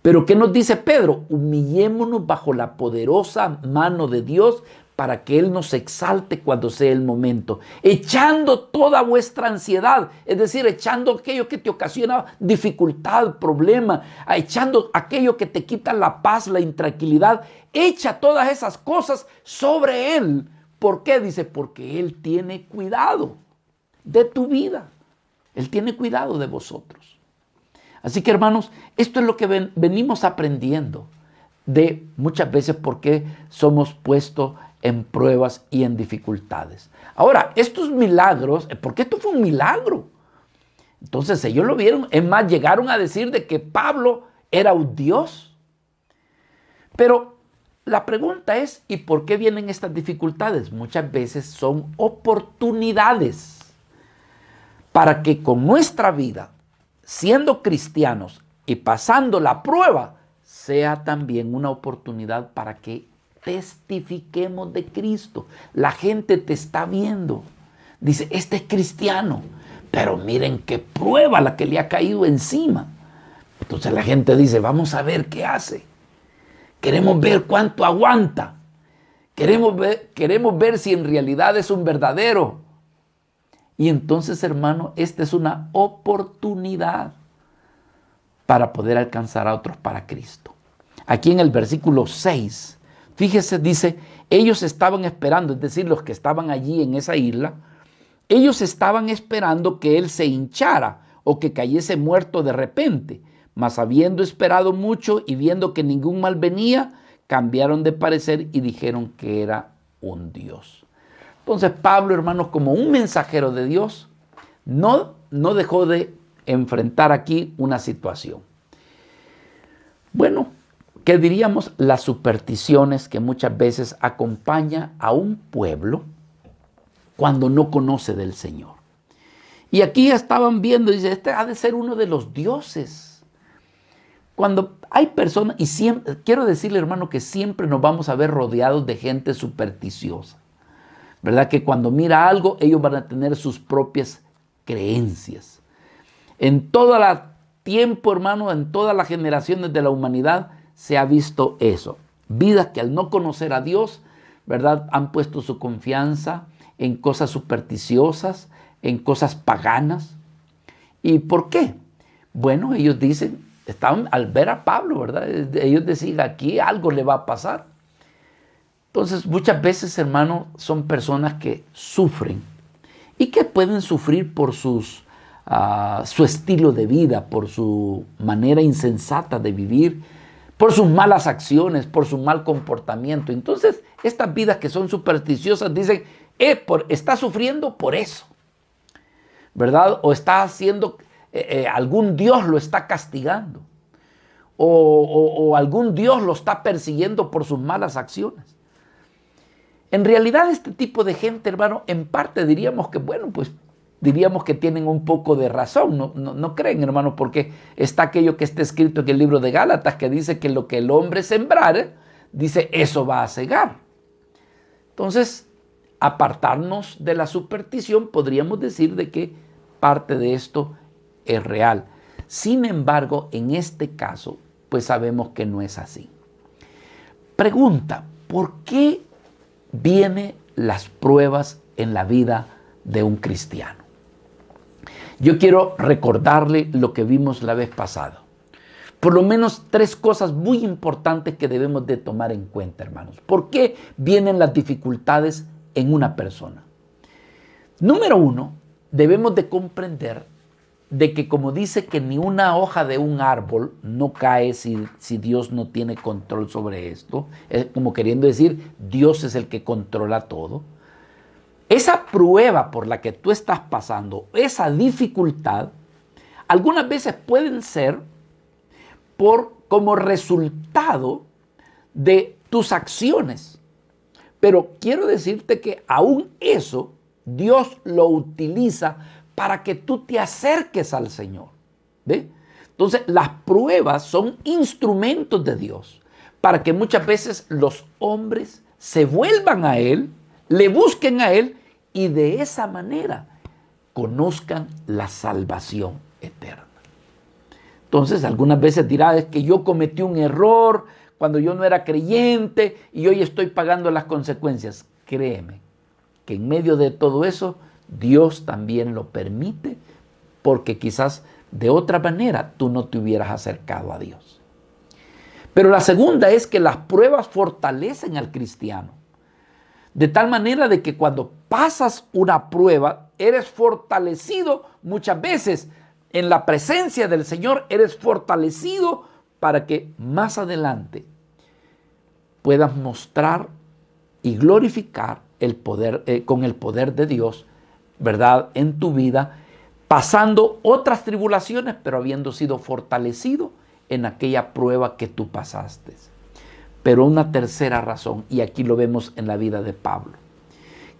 Pero ¿qué nos dice Pedro? Humillémonos bajo la poderosa mano de Dios para que Él nos exalte cuando sea el momento, echando toda vuestra ansiedad, es decir, echando aquello que te ocasiona dificultad, problema, echando aquello que te quita la paz, la intranquilidad, echa todas esas cosas sobre Él. ¿Por qué? Dice, porque Él tiene cuidado de tu vida, Él tiene cuidado de vosotros. Así que, hermanos, esto es lo que venimos aprendiendo de muchas veces por qué somos puestos en pruebas y en dificultades. Ahora, estos milagros, porque esto fue un milagro. Entonces ellos lo vieron, es más, llegaron a decir de que Pablo era un Dios. Pero la pregunta es, ¿y por qué vienen estas dificultades? Muchas veces son oportunidades para que con nuestra vida, siendo cristianos y pasando la prueba, sea también una oportunidad para que testifiquemos de Cristo. La gente te está viendo. Dice, este es cristiano, pero miren qué prueba la que le ha caído encima. Entonces la gente dice, vamos a ver qué hace. Queremos ver cuánto aguanta. Queremos ver si en realidad es un verdadero. Y entonces, hermano, esta es una oportunidad para poder alcanzar a otros para Cristo. Aquí en el versículo 6, fíjese, dice, ellos estaban esperando, es decir, los que estaban allí en esa isla, ellos estaban esperando que él se hinchara o que cayese muerto de repente, mas habiendo esperado mucho y viendo que ningún mal venía, cambiaron de parecer y dijeron que era un Dios. Entonces Pablo, hermanos, como un mensajero de Dios, no dejó de enfrentar aquí una situación. Bueno, ¿qué diríamos? Las supersticiones que muchas veces acompañan a un pueblo cuando no conoce del Señor. Y aquí estaban viendo, dice, este ha de ser uno de los dioses. Cuando hay personas, y siempre, quiero decirle, hermano, que siempre nos vamos a ver rodeados de gente supersticiosa. ¿Verdad? Que cuando mira algo, ellos van a tener sus propias creencias. En todo el tiempo, hermano, en todas las generaciones de la humanidad, se ha visto eso. Vidas que al no conocer a Dios, ¿verdad?, han puesto su confianza en cosas supersticiosas, en cosas paganas. ¿Y por qué? Bueno, ellos dicen, estaban al ver a Pablo, ¿verdad? Ellos decían, aquí algo le va a pasar. Entonces, muchas veces, hermano, son personas que sufren y que pueden sufrir por su estilo de vida, por su manera insensata de vivir, por sus malas acciones, por su mal comportamiento. Entonces, estas vidas que son supersticiosas dicen, está sufriendo por eso, ¿verdad? O está haciendo, algún Dios lo está castigando, o algún Dios lo está persiguiendo por sus malas acciones. En realidad, este tipo de gente, hermano, en parte diríamos que, bueno, pues diríamos que tienen un poco de razón, no creen, hermano, porque está aquello que está escrito en el libro de Gálatas, que dice que lo que el hombre sembrare, dice, eso va a segar. Entonces, apartarnos de la superstición, podríamos decir de que parte de esto es real. Sin embargo, en este caso, pues sabemos que no es así. Pregunta, ¿por qué vienen las pruebas en la vida de un cristiano? Yo quiero recordarle lo que vimos la vez pasada. Por lo menos 3 cosas muy importantes que debemos de tomar en cuenta, hermanos. ¿Por qué vienen las dificultades en una persona? Número 1, debemos de comprender de que, como dice que ni una hoja de un árbol no cae si Dios no tiene control sobre esto, es como queriendo decir, Dios es el que controla todo. Esa prueba por la que tú estás pasando, esa dificultad, algunas veces pueden ser como resultado de tus acciones. Pero quiero decirte que aún eso, Dios lo utiliza para que tú te acerques al Señor. ¿Ve? Entonces, las pruebas son instrumentos de Dios para que muchas veces los hombres se vuelvan a Él, le busquen a Él y de esa manera conozcan la salvación eterna. Entonces, algunas veces dirá, es que yo cometí un error cuando yo no era creyente y hoy estoy pagando las consecuencias. Créeme que en medio de todo eso, Dios también lo permite, porque quizás de otra manera tú no te hubieras acercado a Dios. Pero la segunda es que las pruebas fortalecen al cristiano, de tal manera de que cuando pasas una prueba, eres fortalecido muchas veces en la presencia del Señor eres fortalecido para que más adelante puedas mostrar y glorificar el poder, con el poder de Dios, ¿verdad?, en tu vida, pasando otras tribulaciones, pero habiendo sido fortalecido en aquella prueba que tú pasaste. Pero una tercera razón, y aquí lo vemos en la vida de Pablo,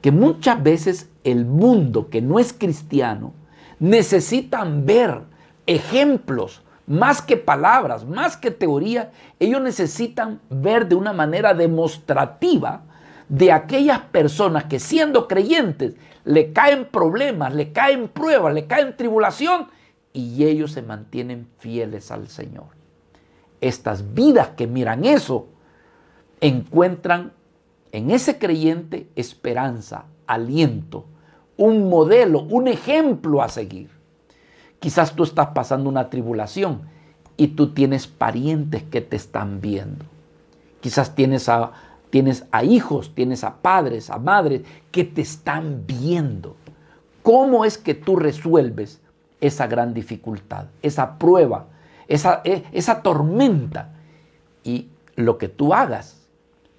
que muchas veces el mundo que no es cristiano necesitan ver ejemplos, más que palabras, más que teoría. Ellos necesitan ver de una manera demostrativa de aquellas personas que, siendo creyentes, le caen problemas, le caen pruebas, le caen tribulación, y ellos se mantienen fieles al Señor. Estas vidas que miran eso encuentran en ese creyente esperanza, aliento, un modelo, un ejemplo a seguir. Quizás tú estás pasando una tribulación y tú tienes parientes que te están viendo. Quizás tienes a hijos, tienes a padres, a madres que te están viendo. ¿Cómo es que tú resuelves esa gran dificultad, esa prueba, esa tormenta? Y lo que tú hagas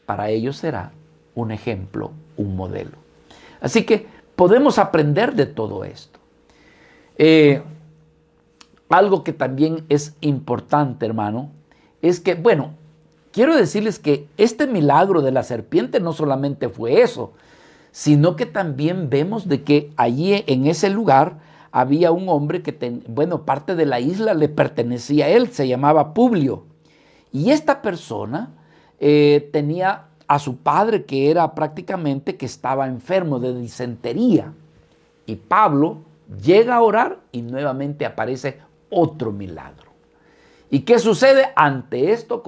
para ellos será un ejemplo, un modelo. Así que podemos aprender de todo esto. Algo que también es importante, hermano, es que, bueno, quiero decirles que este milagro de la serpiente no solamente fue eso, sino que también vemos de que allí en ese lugar había un hombre que, parte de la isla le pertenecía a él, se llamaba Publio. Y esta persona tenía a su padre que era prácticamente que estaba enfermo de disentería. Y Pablo llega a orar y nuevamente aparece otro milagro. ¿Y qué sucede? Ante esto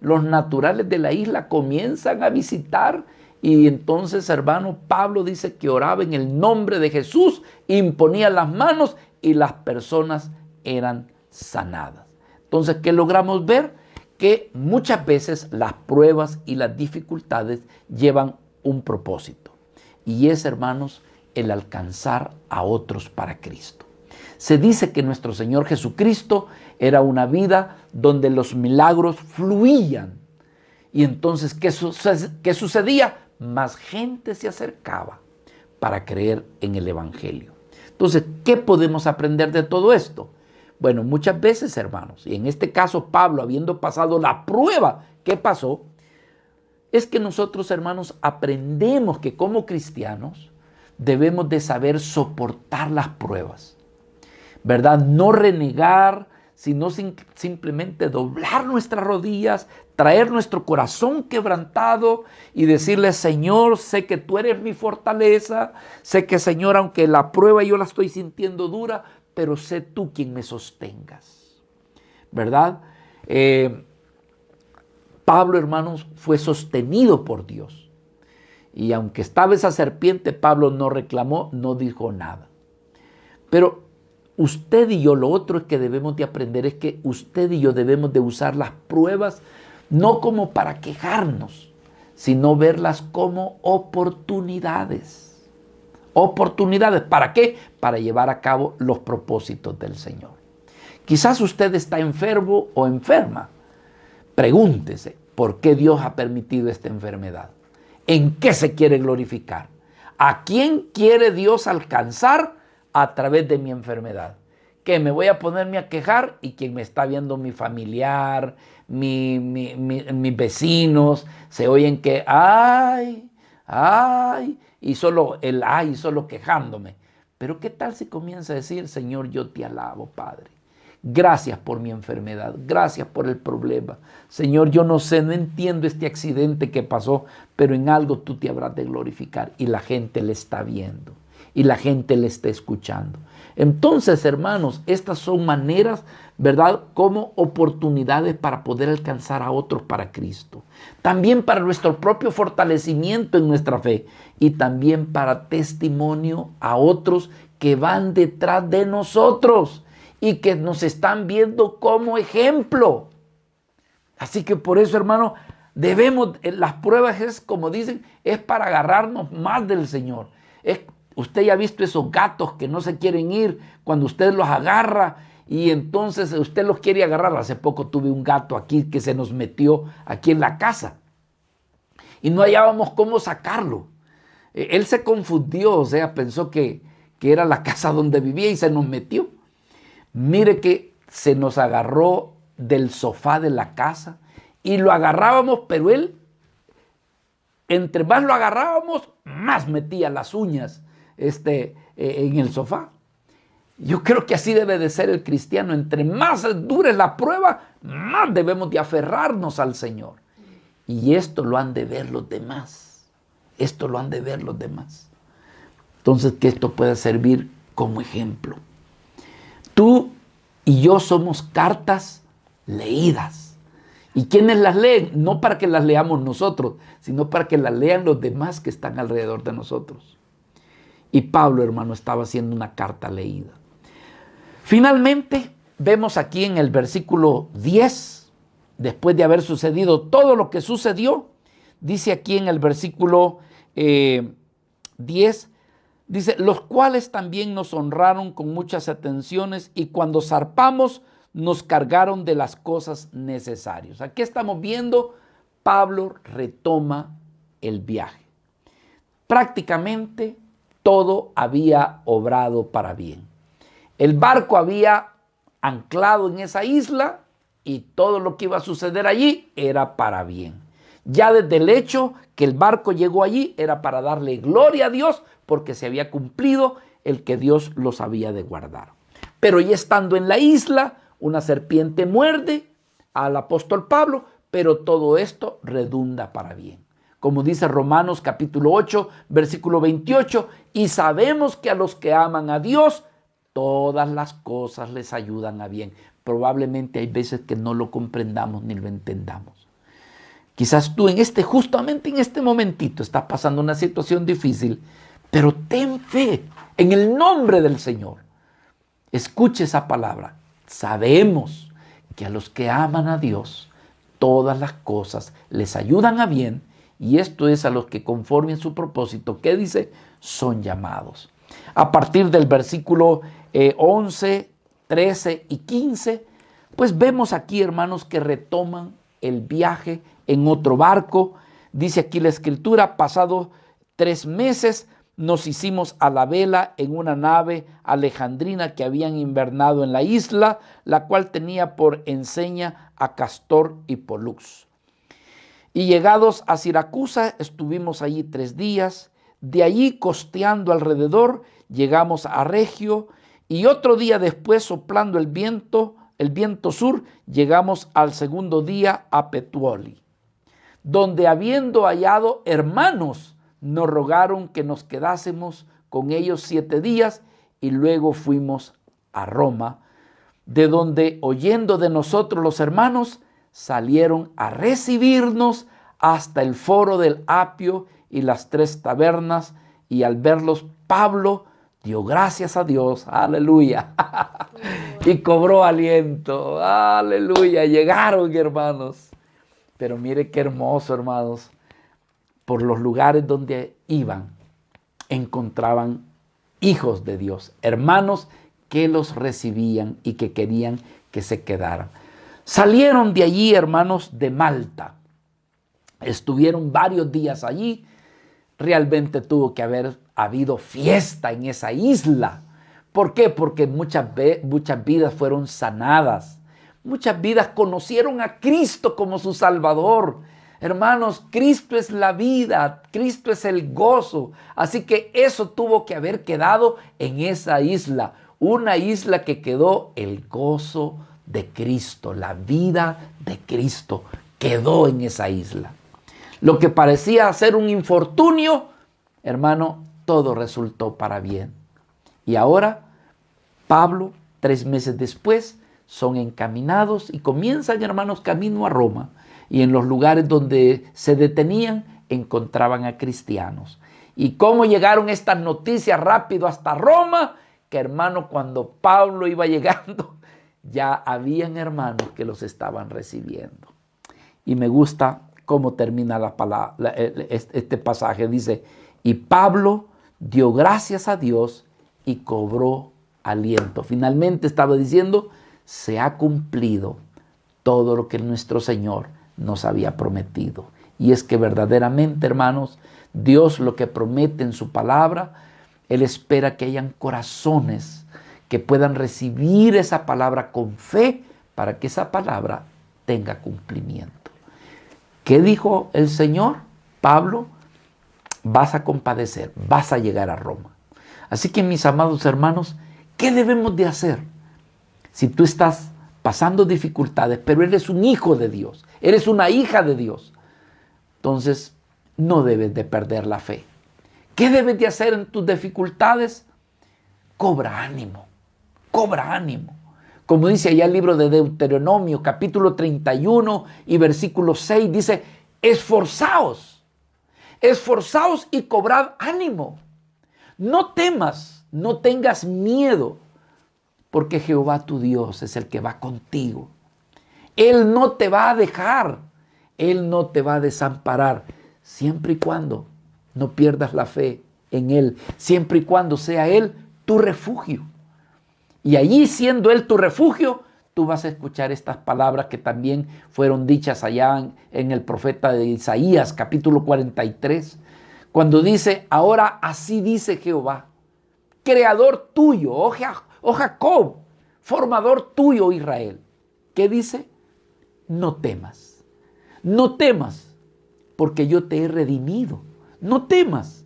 los naturales de la isla comienzan a visitar, y entonces, hermano, Pablo dice que oraba en el nombre de Jesús, imponía las manos y las personas eran sanadas. Entonces, ¿qué logramos ver? Que muchas veces las pruebas y las dificultades llevan un propósito, y es, hermanos, el alcanzar a otros para Cristo. Se dice que nuestro Señor Jesucristo era una vida donde los milagros fluían. Y entonces, ¿qué sucedía? Más gente se acercaba para creer en el Evangelio. Entonces, ¿qué podemos aprender de todo esto? Bueno, muchas veces, hermanos, y en este caso Pablo, habiendo pasado la prueba que pasó, es que nosotros, hermanos, aprendemos que como cristianos debemos de saber soportar las pruebas, ¿verdad? No renegar, sino simplemente doblar nuestras rodillas, traer nuestro corazón quebrantado y decirle: Señor, sé que tú eres mi fortaleza, sé que, Señor, aunque la prueba yo la estoy sintiendo dura, pero sé tú quien me sostengas, ¿verdad? Pablo, hermanos, fue sostenido por Dios. Y aunque estaba esa serpiente, Pablo no reclamó, no dijo nada. Pero usted y yo, lo otro es que debemos de aprender es que usted y yo debemos de usar las pruebas no como para quejarnos, sino verlas como oportunidades. Oportunidades, ¿para qué? Para llevar a cabo los propósitos del Señor. Quizás usted está enfermo o enferma. Pregúntese, ¿por qué Dios ha permitido esta enfermedad? ¿En qué se quiere glorificar? ¿A quién quiere Dios alcanzar a través de mi enfermedad? Que me voy a ponerme a quejar y quien me está viendo, mi familiar, mis vecinos, se oyen que ay, y solo quejándome. Pero ¿qué tal si comienza a decir: Señor, yo te alabo, Padre? Gracias por mi enfermedad, gracias por el problema. Señor, yo no sé, no entiendo este accidente que pasó, pero en algo tú te habrás de glorificar, y la gente le está viendo y la gente le está escuchando. Entonces, hermanos, estas son maneras, ¿verdad?, como oportunidades para poder alcanzar a otros para Cristo. También para nuestro propio fortalecimiento en nuestra fe, y también para testimonio a otros que van detrás de nosotros y que nos están viendo como ejemplo. Así que por eso, hermano, las pruebas es, como dicen, es para agarrarnos más del Señor. Usted ya ha visto esos gatos que no se quieren ir cuando usted los agarra y entonces usted los quiere agarrar. Hace poco tuve un gato aquí que se nos metió aquí en la casa y no hallábamos cómo sacarlo. Él se confundió, o sea, pensó que era la casa donde vivía y se nos metió. Mire que se nos agarró del sofá de la casa y lo agarrábamos, pero él, entre más lo agarrábamos, más metía las uñas en el sofá. Yo creo que así debe de ser el cristiano. Entre más dure la prueba, más debemos de aferrarnos al Señor. Y esto lo han de ver los demás. Esto lo han de ver los demás. Entonces, que esto pueda servir como ejemplo. Tú y yo somos cartas leídas. ¿Y quiénes las leen? No para que las leamos nosotros, sino para que las lean los demás que están alrededor de nosotros. Y Pablo, hermano, estaba haciendo una carta leída. Finalmente, vemos aquí en el versículo 10, después de haber sucedido todo lo que sucedió, dice aquí en el versículo 10, dice, los cuales también nos honraron con muchas atenciones y cuando zarpamos nos cargaron de las cosas necesarias. Aquí estamos viendo, Pablo retoma el viaje. Prácticamente todo había obrado para bien. El barco había anclado en esa isla y todo lo que iba a suceder allí era para bien. Ya desde el hecho que el barco llegó allí era para darle gloria a Dios porque se había cumplido el que Dios los había de guardar. Pero ya estando en la isla, una serpiente muerde al apóstol Pablo, pero todo esto redunda para bien. Como dice Romanos capítulo 8, versículo 28, y sabemos que a los que aman a Dios, todas las cosas les ayudan a bien. Probablemente hay veces que no lo comprendamos ni lo entendamos. Quizás tú justamente en este momentito estás pasando una situación difícil, pero ten fe en el nombre del Señor. Escuche esa palabra. Sabemos que a los que aman a Dios, todas las cosas les ayudan a bien, y esto es a los que conforme a su propósito, ¿qué dice? Son llamados. A partir del versículo 11, 13 y 15, pues vemos aquí, hermanos, que retoman el viaje en otro barco. Dice aquí la escritura, pasado 3 meses, nos hicimos a la vela en una nave alejandrina que habían invernado en la isla, la cual tenía por enseña a Castor y Pólux. Y llegados a Siracusa, estuvimos allí 3 días. De allí, costeando alrededor, llegamos a Regio, y otro día después, soplando el viento sur, llegamos al segundo día a Puteoli, donde habiendo hallado hermanos, nos rogaron que nos quedásemos con ellos 7 días, y luego fuimos a Roma, de donde, oyendo de nosotros los hermanos, salieron a recibirnos hasta el foro del Apio y las 3 tabernas, y al verlos Pablo dio gracias a Dios, aleluya, y cobró aliento, aleluya. Llegaron, hermanos, pero mire qué hermoso, hermanos, por los lugares donde iban, encontraban hijos de Dios, hermanos que los recibían y que querían que se quedaran. Salieron de allí, hermanos, de Malta. Estuvieron varios días allí. Realmente tuvo que haber habido fiesta en esa isla. ¿Por qué? Porque muchas vidas fueron sanadas. Muchas vidas conocieron a Cristo como su Salvador. Hermanos, Cristo es la vida, Cristo es el gozo. Así que eso tuvo que haber quedado en esa isla. Una isla que quedó el gozo de Cristo, la vida de Cristo quedó en esa isla. Lo que parecía ser un infortunio, hermano, todo resultó para bien. Y ahora, Pablo, 3 meses después, son encaminados y comienzan, hermanos, camino a Roma. Y en los lugares donde se detenían, encontraban a cristianos. ¿Y cómo llegaron estas noticias rápido hasta Roma? Que, hermano, cuando Pablo iba llegando, ya habían hermanos que los estaban recibiendo. Y me gusta cómo termina este pasaje. Dice, y Pablo, dio gracias a Dios y cobró aliento. Finalmente estaba diciendo, se ha cumplido todo lo que nuestro Señor nos había prometido. Y es que verdaderamente, hermanos, Dios lo que promete en su palabra, Él espera que hayan corazones que puedan recibir esa palabra con fe para que esa palabra tenga cumplimiento. ¿Qué dijo el Señor? Pablo, vas a compadecer, vas a llegar a Roma. Así que, mis amados hermanos, ¿qué debemos de hacer? Si tú estás pasando dificultades, pero eres un hijo de Dios, eres una hija de Dios, entonces no debes de perder la fe. ¿Qué debes de hacer en tus dificultades? Cobra ánimo, cobra ánimo. Como dice allá el libro de Deuteronomio, capítulo 31 y versículo 6, dice, esforzaos y cobrad ánimo. No temas, no tengas miedo, porque Jehová tu Dios es el que va contigo. Él no te va a dejar, Él no te va a desamparar, siempre y cuando no pierdas la fe en Él, siempre y cuando sea Él tu refugio. Y allí, siendo Él tu refugio, tú vas a escuchar estas palabras que también fueron dichas allá en el profeta de Isaías, capítulo 43, cuando dice, ahora así dice Jehová, creador tuyo, oh Jacob, formador tuyo, Israel. ¿Qué dice? No temas, porque yo te he redimido. No temas,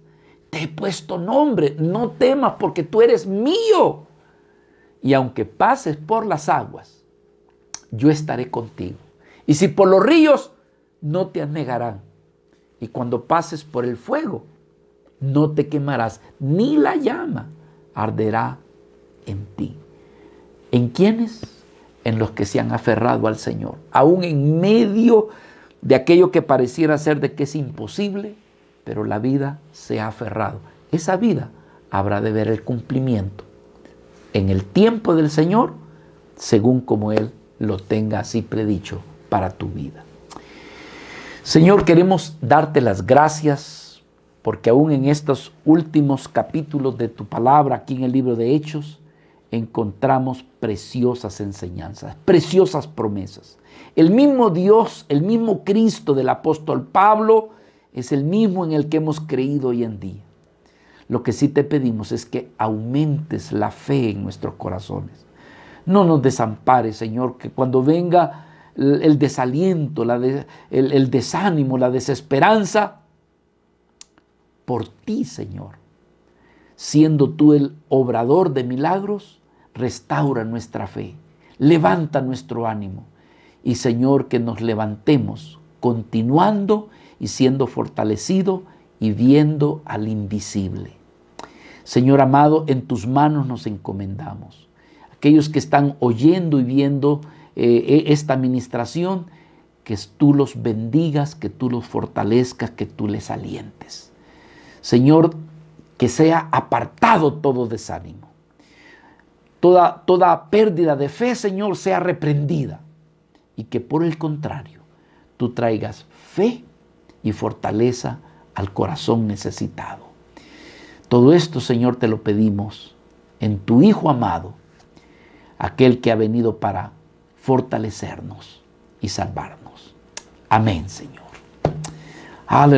te he puesto nombre. No temas, porque tú eres mío. Y aunque pases por las aguas, yo estaré contigo. Y si por los ríos, no te anegarán. Y cuando pases por el fuego, no te quemarás, ni la llama arderá en ti. ¿En quiénes? En los que se han aferrado al Señor. Aún en medio de aquello que pareciera ser de que es imposible, pero la vida se ha aferrado. Esa vida habrá de ver el cumplimiento en el tiempo del Señor, según como Él lo tenga así predicho para tu vida. Señor, queremos darte las gracias porque aún en estos últimos capítulos de tu palabra, aquí en el libro de Hechos, encontramos preciosas enseñanzas, preciosas promesas. El mismo Dios, el mismo Cristo del apóstol Pablo, es el mismo en el que hemos creído hoy en día. Lo que sí te pedimos es que aumentes la fe en nuestros corazones. No nos desampares, Señor, que cuando venga el desaliento, el desánimo, la desesperanza, por ti, Señor, siendo tú el obrador de milagros, restaura nuestra fe, levanta nuestro ánimo. Y, Señor, que nos levantemos continuando y siendo fortalecido y viendo al invisible. Señor amado, en tus manos nos encomendamos. Aquellos que están oyendo y viendo esta administración, que tú los bendigas, que tú los fortalezcas, que tú les alientes. Señor, que sea apartado todo desánimo. Toda pérdida de fe, Señor, sea reprendida. Y que por el contrario, tú traigas fe y fortaleza al corazón necesitado. Todo esto, Señor, te lo pedimos en tu Hijo amado, aquel que ha venido para fortalecernos y salvarnos. Amén, Señor. Aleluya.